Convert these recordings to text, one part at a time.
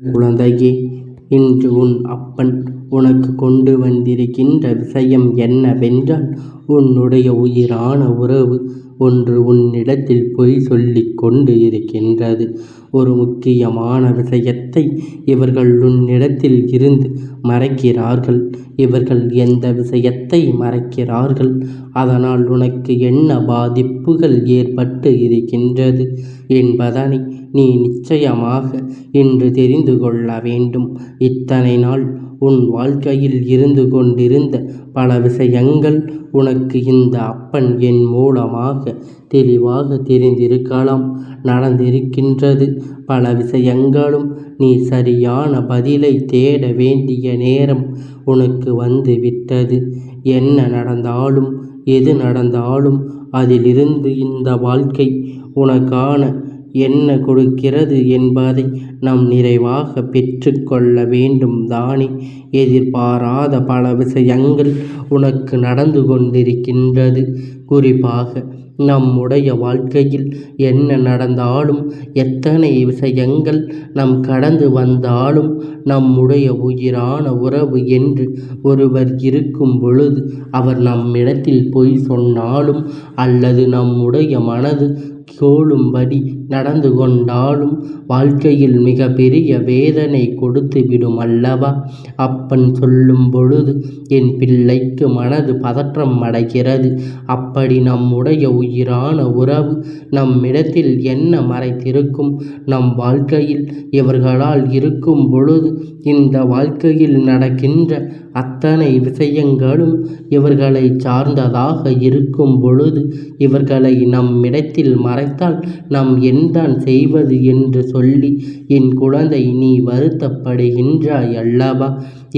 குழந்தையே, இன்று உன் அப்பன் உனக்கு கொண்டு வந்திருக்கின்ற விஷயம் என்னவென்றால், உன்னுடைய உயிரான உறவு ஒன்று உன்னிடத்தில் பொய் சொல்லிக் கொண்டு இருக்கின்றது. ஒரு முக்கியமான விஷயத்தை இவர்கள் உன்னிடத்தில் இருந்து மறைக்கிறார்கள். இவர்கள் எந்த விஷயத்தை மறைக்கிறார்கள், அதனால் உனக்கு என்ன பாதிப்புகள் ஏற்பட்டு இருக்கின்றது என்பதனை நீ நிச்சயமாக இன்று தெரிந்து கொள்ள வேண்டும். இத்தனை நாள் உன் வாழ்க்கையில் இருந்து கொண்டிருந்த பல விஷயங்கள் உனக்கு இந்த அப்பன் என் மூலமாக தெளிவாக தெரிந்திருக்கலாம். நடந்திருக்கின்றது பல விஷயங்களும் நீ சரியான பதிலை தேட வேண்டிய நேரம் உனக்கு வந்து விட்டது. என்ன நடந்தாலும் எது நடந்தாலும் அதிலிருந்து இந்த வாழ்க்கை உனக்கான என்ன கொடுக்கிறது என்பதை நாம் நிறைவாக பெற்று கொள்ள வேண்டும் தானே. எதிர்பாராத பல விஷயங்கள் உனக்கு நடந்து கொண்டிருக்கின்றது. குறிப்பாக நம்முடைய வாழ்க்கையில் என்ன நடந்தாலும், எத்தனை விஷயங்கள் நம் கடந்து வந்தாலும், நம்முடைய உயிரான உறவு என்று ஒருவர் இருக்கும் பொழுது அவர் நம்மிடத்தில் பொய் சொன்னாலும் அல்லது நம்முடைய மனது கோளும்படி நடந்து கொண்டாலும் வாழ்க்கையில் மிக பெரிய வேதனை கொடுத்து விடும் அல்லவா. அப்பன் சொல்லும் பொழுது என் பிள்ளைக்கு மனது பதற்றம் அடைகிறது. அப்படி நம்முடைய உயிரான உறவு நம்மிடத்தில் என்ன மறைத்திருக்கும், நம் வாழ்க்கையில் இவர்களால் இருக்கும் பொழுது இந்த வாழ்க்கையில் நடக்கின்ற அத்தனை விஷயங்களும் இவர்களை சார்ந்ததாக இருக்கும் பொழுது இவர்களை நம்மிடத்தில் மறைத்தால் நாம் என்னதான் செய்வது என்று சொல்லி என் குழந்தை நீ வருத்தப்படுகின்றாய் அல்லவா.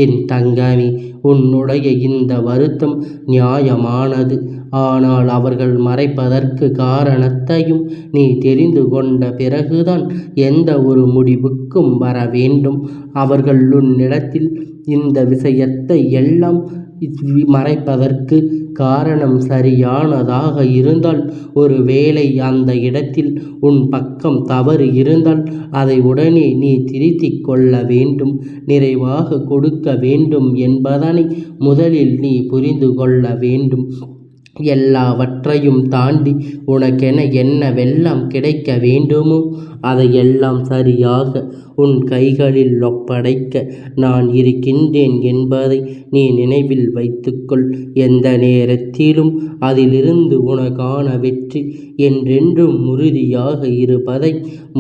என் தங்கமே, உன்னுடைய இந்த வருத்தம் நியாயமானது. ஆனால் அவர்கள் மறைப்பதற்கு காரணத்தையும் நீ தெரிந்து கொண்ட பிறகுதான் எந்த ஒரு முடிவுக்கும் வர வேண்டும். அவர்கள் உன்னிடத்தில் இந்த விஷயத்தை எல்லாம் மறைப்பதற்கு காரணம் சரியானதாக இருந்தால், ஒருவேளை அந்த இடத்தில் உன் பக்கம் தவறு இருந்தால் அதை உடனே நீ திருத்திக் கொள்ள வேண்டும், நிறைவாக கொடுக்க வேண்டும் என்பதனை முதலில் நீ புரிந்து கொள்ள வேண்டும். எல்லாவற்றையும் தாண்டி உனக்கென என்னவெல்லாம் கிடைக்க வேண்டுமோ அதையெல்லாம் சரியாக உன் கைகளில் ஒப்படைக்க நான் இருக்கின்றேன் என்பதை நீ நினைவில் வைத்துக்கொள். எந்த நேரத்திலும் அதிலிருந்து உனக்கான வெற்றி என்றென்றும் உறுதியாக இருப்பதை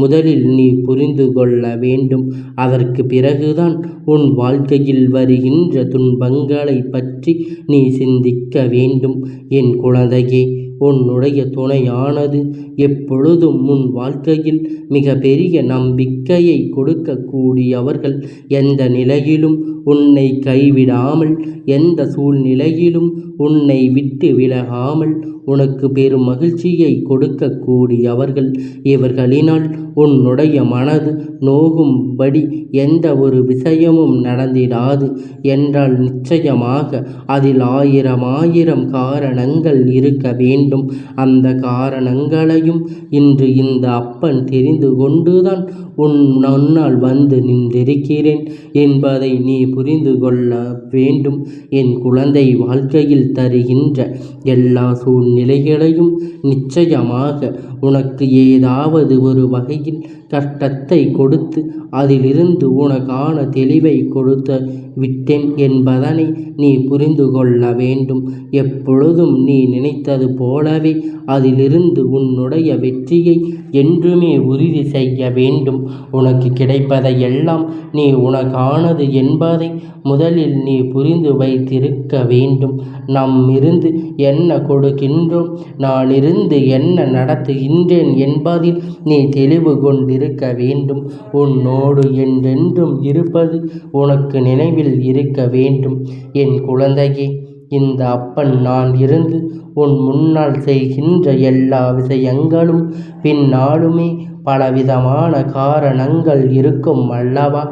முதலில் நீ புரிந்து கொள்ள வேண்டும். அதற்கு பிறகுதான் உன் வாழ்க்கையில் வருகின்ற துன்பங்களை பற்றி நீ சிந்திக்க வேண்டும். என் குழந்தையே, உன்னுடைய துணையானது எப்பொழுதும் உன் வாழ்க்கையில் மிக பெரிய நம்பிக்கையை கொடுக்கக்கூடியவர்கள். எந்த நிலையிலும் உன்னை கைவிடாமல், எந்த சூழ்நிலையிலும் உன்னை விட்டு விலகாமல் உனக்கு பெரும் மகிழ்ச்சியை கொடுக்கக்கூடியவர்கள். இவர்களினால் உன்னுடைய மனது நோகும்படி எந்த ஒரு விஷயமும் நடந்திடாது என்றால் நிச்சயமாக அதில் ஆயிரம் காரணங்கள் இருக்க வேண்டும். அந்த காரணங்களையும் இன்று இந்த அப்பன் தெரிந்து கொண்டுதான் உன்னால் வந்து நின்றிருக்கிறேன் என்பதை நீ புரிந்து கொள்ள வேண்டும். என் குழந்தை, வாழ்க்கையில் தருகின்ற எல்லா சூழ்நிலைகளையும் நிச்சயமாக உனக்கு ஏதாவது ஒரு வகையில் கஷ்டத்தை கொடுத்து அதிலிருந்து உனக்கான தெளிவை கொடுத்து விட்டேன் என்பதனை நீ புரிந்து கொள்ள வேண்டும். எப்பொழுதும் நீ நினைத்தது போலவே அதிலிருந்து உன்னுடைய வெற்றியை என்றுமே உறுதி செய்ய வேண்டும். உனக்கு கிடைப்பதையெல்லாம் நீ உனக்கானது என்பதை முதலில் நீ புரிந்து வைத்திருக்க வேண்டும். நம்மிருந்து என்ன கொடுக்கின்றோம், நானிருந்து என்ன நடத்துகின்றேன் என்பதில் நீ தெளிவு கொண்டிருக்க வேண்டும். உன்னோடு என்றென்றும் இருப்பது உனக்கு நினைவில் இருக்க வேண்டும். என் குழந்தையே, இந்த அப்பன் நான் இருந்து உன் முன்னால் செய்கின்ற எல்லா விஷயங்களும் பின்னாலுமே பலவிதமான காரணங்கள் இருக்கும் அல்லவா.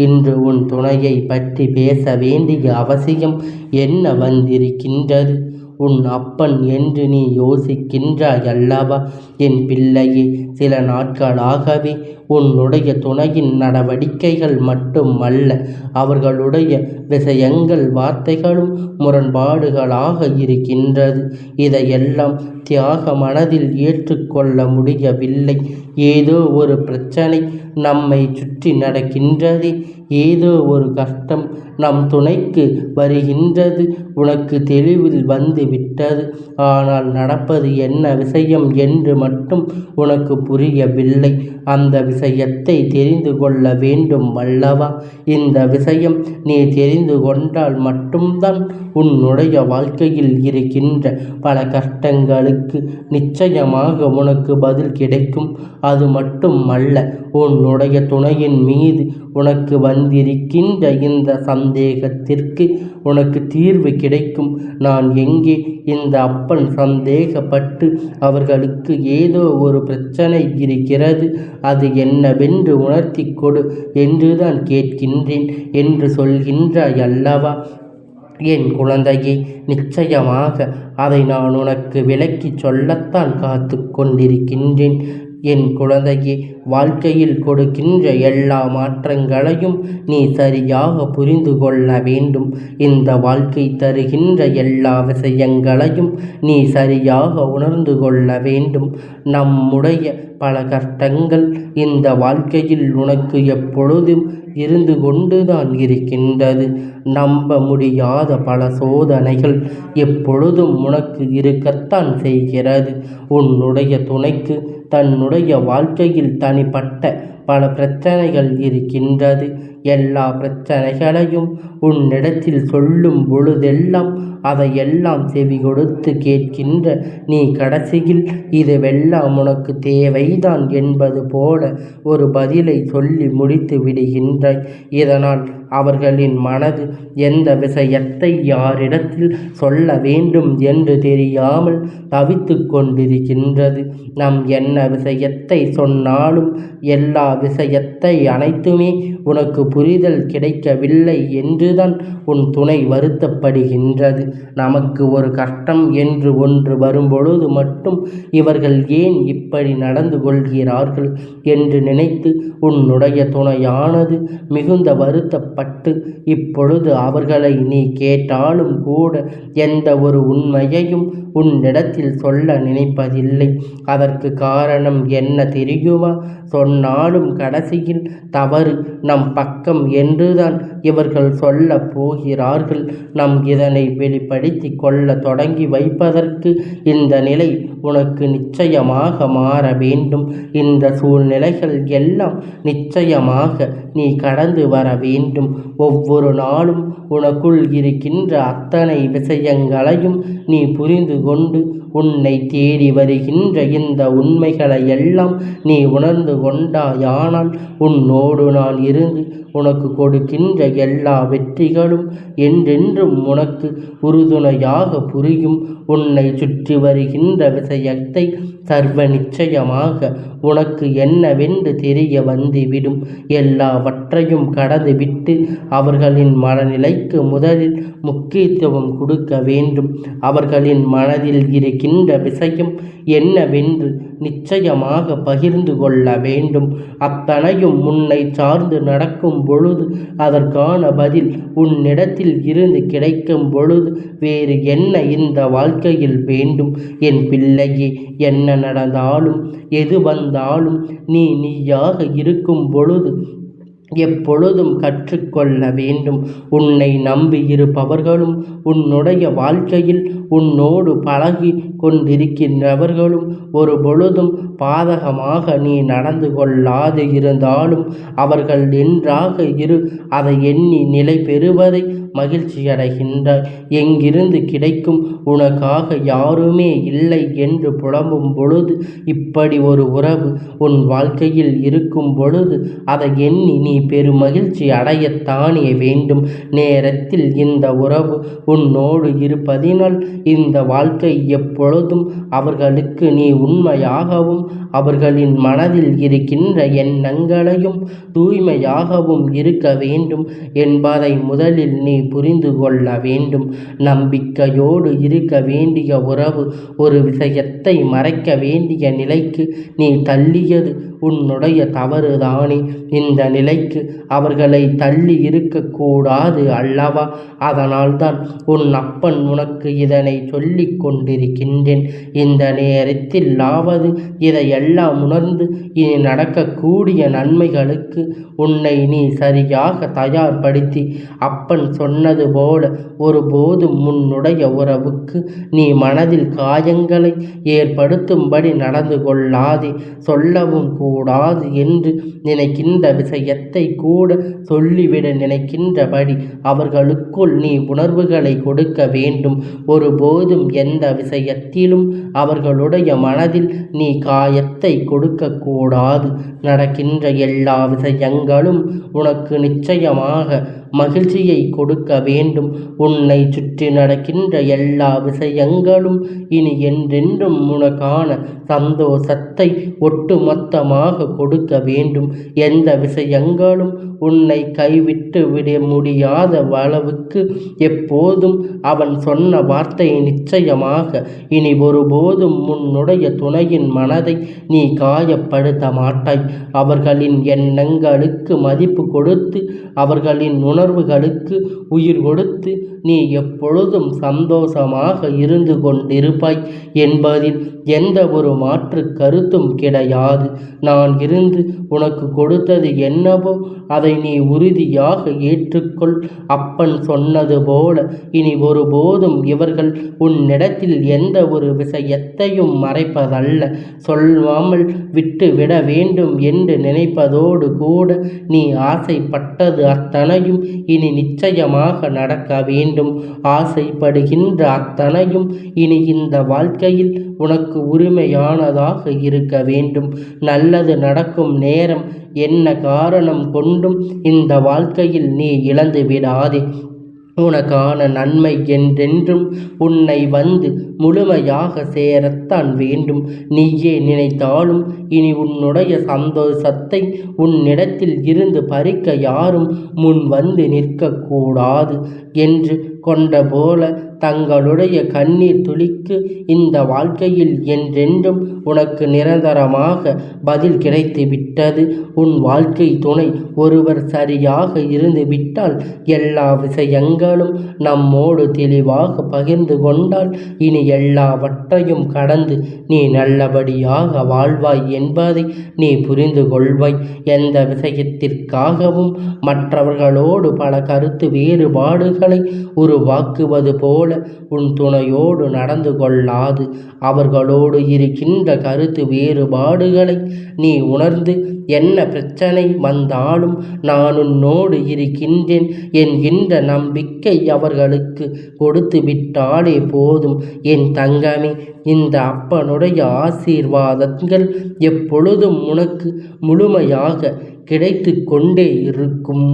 இன்று உன் துணையை பற்றி பேச வேண்டிய அவசியம் என்ன வந்திருக்கின்றது? உன் அப்பன் என்று நீ யோசிக்கின்றாய் அல்லவா. என் பிள்ளையே, சில நாட்களாகவே உன்னுடைய துணையின் நடவடிக்கைகள் மட்டுமல்ல, அவர்களுடைய விஷயங்கள் வார்த்தைகளும் முரண்பாடுகளாக இருக்கின்றது. இதையெல்லாம் தியாக மனதில் ஏற்றுக்கொள்ள முடியவில்லை. ஏதோ ஒரு பிரச்சனை நம்மை சுற்றி நடக்கின்றது, ஏதோ ஒரு கஷ்டம் நம் துணைக்கு வருகின்றது. உனக்கு தெளிவில் வந்து விட்டது. ஆனால் நடப்பது என்ன விஷயம் என்று மட்டும் உனக்கு புரியவில்லை. அந்த விஷயத்தை தெரிந்து கொள்ள வேண்டும் அல்லவா? இந்த விஷயம் நீ தெரிந்து கொண்டால் மட்டும்தான் உன்னுடைய வாழ்க்கையில் இருக்கின்ற பல கஷ்டங்களுக்கு நிச்சயமாக உனக்கு பதில் கிடைக்கும். அது மட்டும் அல்ல, உன்னுடைய துணையின் மீது உனக்கு வந்திருக்கின்ற இந்த சந்தேகத்திற்கு உனக்கு தீர்வு கிடைக்கும். நான் எங்கே? இந்த அப்பன் சந்தேகப்பட்டு அவர்களுக்கு ஏதோ ஒரு பிரச்சனை இருக்கிறது, அது என்னவென்று உணர்த்தி கொடு என்றுதான் கேட்கின்றேன் என்று சொல்கின்றாய் அல்லவா? என் குழந்தையே, நிச்சயமாக அதை நான் உனக்கு விளக்கி சொல்லத்தான் காத்து கொண்டிருக்கின்றேன். என் குழந்தையே, வாழ்க்கையில் கொடுக்கின்ற எல்லா மாற்றங்களையும் நீ சரியாக புரிந்து கொள்ள வேண்டும். இந்த வாழ்க்கை தருகின்ற எல்லா விஷயங்களையும் நீ சரியாக உணர்ந்து கொள்ள வேண்டும். நம்முடைய பல கஷ்டங்கள் இந்த வாழ்க்கையில் உனக்கு எப்பொழுதும் இருந்து கொண்டுதான் இருக்கின்றது. நம்ப முடியாத பல சோதனைகள் எப்பொழுதும் உனக்கு இருக்கத்தான் செய்கிறது. உன்னுடைய துணைக்கு தன்னுடைய வாழ்க்கையில் தனிப்பட்ட பல பிரச்சனைகள் இருக்கின்றது. எல்லா பிரச்சனைகளையும் உன்னிடத்தில் சொல்லும் பொழுதெல்லாம் அதையெல்லாம் செவி கொடுத்து கேட்கின்ற நீ கடைசியில் இதுவெல்லாம் உனக்கு தேவைதான் என்பது போல ஒரு பதிலை சொல்லி முடித்து விடுகின்றாய். இதனால் அவர்களின் மனது எந்த விஷயத்தை யாரிடத்தில் சொல்ல வேண்டும் என்று தெரியாமல் தவித்து கொண்டிருக்கின்றது. நாம் என்ன விஷயத்தை சொன்னாலும் எல்லா விஷயத்தை அனைத்துமே உனக்கு புரிதல் கிடைக்கவில்லை என்றுதான் உன் துணை வருத்தப்படுகின்றது. நமக்கு ஒரு கஷ்டம் என்று ஒன்று வரும்பொழுது மட்டும் இவர்கள் ஏன் இப்படி நடந்து கொள்கிறார்கள் என்று நினைத்து உன்னுடைய துணையானது மிகுந்த வருத்தப்பட்டு இப்பொழுது அவர்களை நீ கேட்டாலும் கூட எந்த ஒரு உண்மையையும் உன்னிடத்தில் சொல்ல நினைப்பதில்லை. அதற்கு காரணம் என்ன தெரியுமா? சொன்னாலும் கடைசியில் தவறு நம் பக்கம் என்றுதான் இவர்கள் சொல்ல போகிறார்கள். நம் இதனை வெளிப்படுத்தி கொள்ள தொடங்கி வைப்பதற்கு இந்த நிலை உனக்கு நிச்சயமாக மாற வேண்டும். இந்த சூழ்நிலைகள் எல்லாம் நிச்சயமாக நீ கடந்து வர வேண்டும். ஒவ்வொரு நாளும் உனக்குள் இருக்கின்ற அத்தனை விஷயங்களையும் நீ புரிந்து கொண்டு உன்னை தேடி வருகின்ற இந்த உண்மைகளை எல்லாம் நீ உணர்ந்து கொண்டாயானால் உன்னோடு நான் இருந்து உனக்கு கொடுக்கின்ற எல்லா வெற்றிகளும் என்றென்றும் உனக்கு உறுதுணையாக புரியும். உன்னை சுற்றி வருகின்ற விஷயத்தை சர்வ நிச்சயமாக உனக்கு என்னவென்று தெரிய வந்துவிடும். எல்லாவற்றையும் கடந்துவிட்டு அவர்களின் மனநிலைக்கு முதலில் முக்கியத்துவம் கொடுக்க வேண்டும். அவர்களின் மனதில் இருக்கின்ற விஷயம் என்னவென்று நிச்சயமாக பகிர்ந்து கொள்ள வேண்டும். அத்தனையும் உன்னை சார்ந்து நடக்கும் பொழுது அதற்கான பதில் உன்னிடத்தில் இருந்து கிடைக்கும் பொழுது வேறு என்ன இந்த வாழ்க்கையில் வேண்டும்? என் பிள்ளையே, என்ன நடந்தாலும் எது வந்தாலும் நீயாக இருக்கும் பொழுது எப்பொழுதும் கற்றுக்கொள்ள வேண்டும். உன்னை நம்பியிருப்பவர்களும் உன்னுடைய வாழ்க்கையில் உன்னோடு பழகி கொண்டிருக்கின்றவர்களும் ஒரு பொழுதும் பாதகமாக நீ நடந்து கொள்ளாது இருந்தாலும் அவர்கள் நன்றாக இரு. அதை எண்ணி நிலை பெறுவதை மகிழ்ச்சியடைகின்றாய். எங்கிருந்து கிடைக்கும்? உனக்காக யாருமே இல்லை என்று புலம்பும் பொழுது இப்படி ஒரு உறவு உன் வாழ்க்கையில் இருக்கும் பொழுது அதை எண்ணி நீ பெருமகிழ்ச்சி அடையத்தானே வேண்டும். நேரத்தில் இந்த உறவு உன்னோடு இருப்பதினால் இந்த வாழ்க்கை எப்பொழுதும் அவர்களுக்கு நீ உண்மையாகவும் அவர்களின் மனதில் இருக்கின்ற எண்ணங்களையும் தூய்மையாகவும் இருக்க வேண்டும் என்பதை முதலில் நீ புரிந்து கொள்ள வேண்டும். நம்பிக்கையோடு இருக்க வேண்டிய உறவு ஒரு விஷயத்தை மறைக்க வேண்டிய நிலைக்கு நீ தள்ளியது உன்னுடைய தவறுதானே. இந்த நிலைக்கு அவர்களை தள்ளி இருக்கக்கூடாது அல்லவா? அதனால்தான் உன் அப்பன் உனக்கு இதனை சொல்லிக் கொண்டிருக்கின்றேன். இந்த நேரத்திலாவது இதையெல்லாம் உணர்ந்து இனி நடக்கக்கூடிய நன்மைகளுக்கு உன்னை நீ சரியாக தயார்படுத்தி அப்பன் சொன்னது போல ஒருபோதும் உன்னுடைய உறவுக்கு நீ மனதில் காயங்களை ஏற்படுத்தும்படி நடந்து கொள்ளாதே. சொல்லவும் கூடாது என்று நினைக்கின்ற விஷயத்தை கூட சொல்லிவிட நினைக்கின்றபடி அவர்களுக்குள் நீ உணர்வுகளை கொடுக்க வேண்டும். ஒருபோதும் எந்த விஷயத்திலும் அவர்களுடைய மனதில் நீ காயத்தை கொடுக்க கூடாது. நடக்கின்ற எல்லா விஷயங்களும் உனக்கு நிச்சயமாக மகிழ்ச்சியை கொடுக்க வேண்டும். உன்னை சுற்றி நடக்கின்ற எல்லா விஷயங்களும் இனி என்றென்றும் உனக்கான சந்தோஷத்தை ஒட்டுமொத்தமாக கொடுக்க வேண்டும். எந்த விஷயங்களும் உன்னை கைவிட்டு விட முடியாத அளவுக்கு எப்போதும் அவன் சொன்ன வார்த்தை நிச்சயமாக இனி ஒருபோதும் உன்னுடைய துணையின் மனதை நீ காயப்படுத்த மாட்டாய். அவர்களின் எண்ணங்களுக்கு மதிப்பு கொடுத்து அவர்களின் உணர்வுகளுக்கு உயிர் கொடுத்து நீ எப்பொழுதும் சந்தோஷமாக இருந்து கொண்டிருப்பாய் என்பதில் எந்த ஒரு மாற்று கருத்தும் கிடையாது. நான் இருந்து உனக்கு கொடுத்தது என்னவோ அதை நீ உறுதியாக ஏற்றுக்கொள். அப்பன் சொன்னது போல இனி ஒருபோதும் இவர்கள் உன்னிடத்தில் எந்த ஒரு விஷயத்தையும் மறைப்பதல்ல. சொல்லாமல் விட்டு விட வேண்டும் என்று நினைப்பதோடு கூட நீ ஆசைப்பட்டது அத்தனையும் இனி நிச்சயமாக நடக்க வேண்டும். ஆசைப்படுகின்ற அத்தனையும் இனி இந்த வாழ்க்கையில் உனக்கு உரிமையானதாக இருக்க வேண்டும். நல்லது நடக்கும் நேரம் என்ன காரணம் கொண்டும் இந்த வாழ்க்கையில் நீ இழந்து விடாதே. உனக்கான நன்மை என்றென்றும் உன்னை வந்து முழுமையாக சேரத்தான் வேண்டும். நீயே நினைத்தாலும் இனி உன்னுடைய சந்தோஷத்தை உன்னிடத்தில் இருந்து பறிக்க யாரும் முன் வந்து நிற்கக்கூடாது என்று கொண்ட போல தங்களுடைய கண்ணீர் துளிக்கு இந்த வாழ்க்கையில் என்றென்றும் உனக்கு நிரந்தரமாக பதில் கிடைத்து விட்டது. உன் வாழ்க்கை துணை ஒருவர் சரியாக இருந்து விட்டால் எல்லா விஷயங்களும் நம்மோடு தெளிவாக பகிர்ந்து கொண்டால் இனி எல்லாவற்றையும் கடந்து நீ நல்லபடியாக வாழ்வாய் என்பதை நீ புரிந்து கொள்வாய். எந்த விஷயத்திற்காகவும் மற்றவர்களோடு பல கருத்து வேறுபாடுகளை உருவாக்குவது போல உன் துணையோடு நடந்து கொள்ளாது. அவர்களோடு இருக்கின்ற கருத்து வேறுபாடுகளை நீ உணர்ந்து என்ன பிரச்சனை வந்தாலும் நான் உன்னோடு இருக்கின்றேன் என்கின்ற நம்பிக்கை அவர்களுக்கு கொடுத்து விட்டாலே போதும். என் தங்கமே, இந்த அப்பனுடைய ஆசீர்வாதங்கள் எப்பொழுதும் உனக்கு முழுமையாக கிடைத்து கொண்டே இருக்கும்.